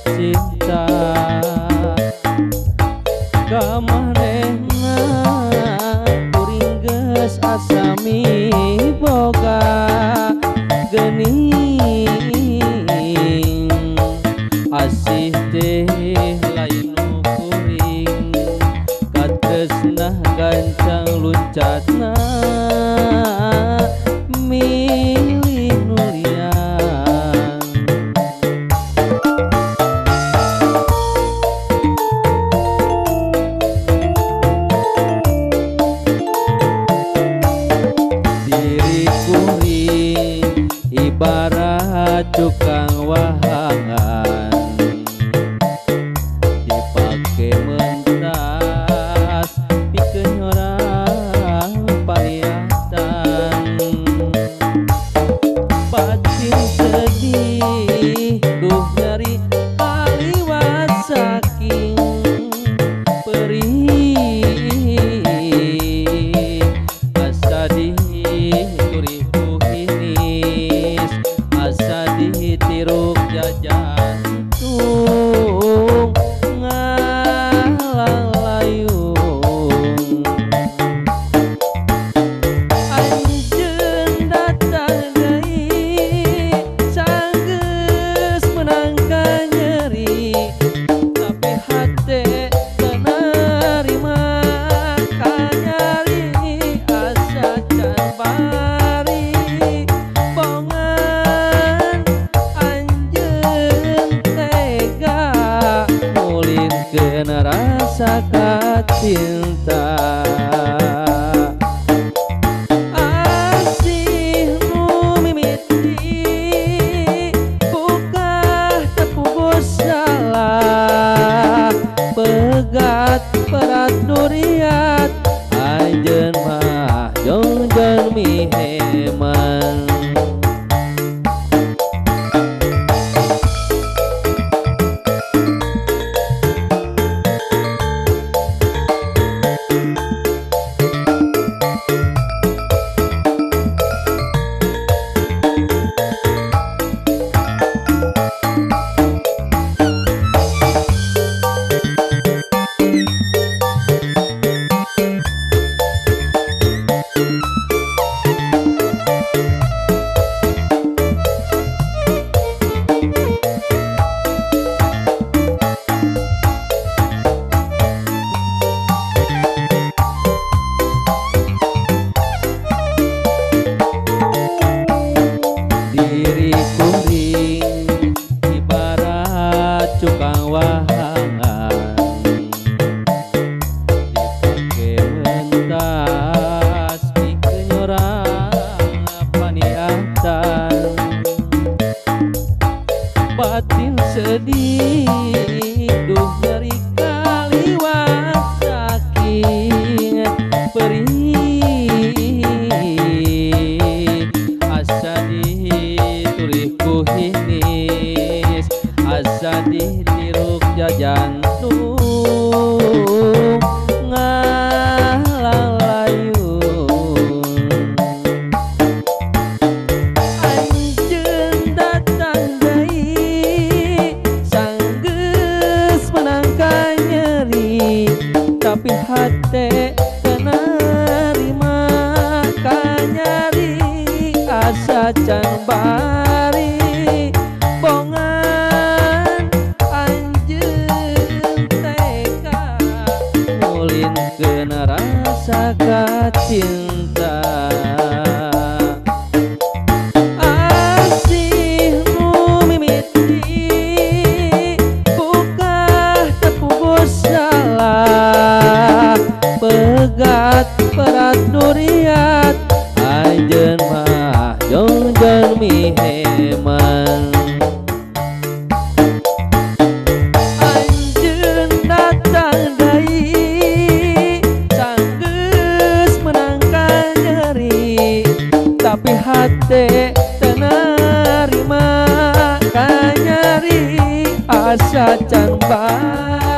cinta kamanehna kuring geus asami boga geuning asih teh lain nu kuring katresnah gancang luncatna milih nulian diri kuring ibarat tukang wahangan dipake mentas pikeun orang pariatan batin sedih duh nyeri kaliwat saking perih asa diturih kuhinis asa ditiruk jajantung ngalang layung anjeun datang deui sanggeus menangkan nyeri tapi hate teu narima ka nyari asa can bari bongan anjeun tega mulihkeun rasa kacinta asih nu mimiti bukah tepuk salah pegat berat duriat anjeun mah jongjon miheman diri kuring ibarat tukang wahangan dipake mentas pikeun orang paniatan batin sedih duh nyeri kaliwat saking perih asa diturih kuhinis asa ditiruk jajantung ngalang layung anjeun datang deui sanggeus menangkan nyeri tapi hate teu narima ka nyari asa can bari bongan anjeun tega mulihkeun rasa kacinta asih nu mimiti bukah tepuk salah pegat berat duriat anjeun mah jongjon miheman anjeun datang deui sanggeus menangkan nyeri tapi hate teu narima ka nyari asa can bari